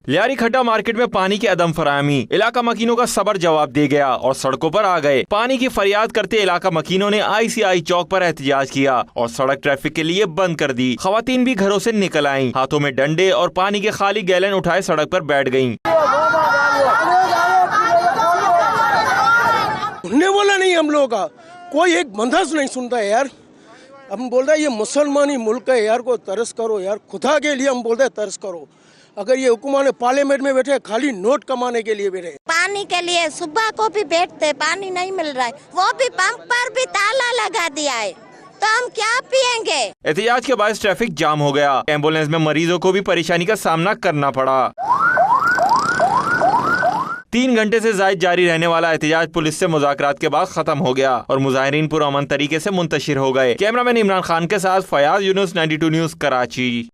लियारी खड्डा मार्केट में पानी की अदम फराहमी, इलाका मकीनों का सबर जवाब दे गया और सड़कों पर आ गए। पानी की फरियाद करते इलाका मकीनों ने ICI चौक पर एहतजाज किया और सड़क ट्रैफिक के लिए बंद कर दी। खवातीन भी घरों से निकल आईं, हाथों में डंडे और पानी के खाली गैलन उठाए सड़क पर बैठ गयीं। सुनने वाला नहीं हम लोगों का, कोई एक बंदा नहीं सुनता है यार। हम बोल रहे हैं ये मुसलमानी मुल्क है यार, को तरस करो यार, खुदा के लिए हम बोलते हैं तरस करो। अगर ये हुकूमत ने पार्लियामेंट में बैठे खाली नोट कमाने के लिए बैठे, पानी के लिए सुबह को भी बैठते, पानी नहीं मिल रहा है, वो भी पंप पर भी ताला लगा दिया है, तो हम क्या पिएंगे। एहतजाज के बाद ट्रैफिक जाम हो गया। एम्बुलेंस में मरीजों को भी परेशानी का सामना करना पड़ा। 3 घंटे से जायद जारी रहने वाला एहतजाज पुलिस से मुज़ाकरात के बाद खत्म हो गया और मुजाहिरीन पुरअमन तरीके से मुंतशिर हो गए। कैमरामैन इमरान खान के साथ फयाज यूनुस, 92 न्यूज़, कराची।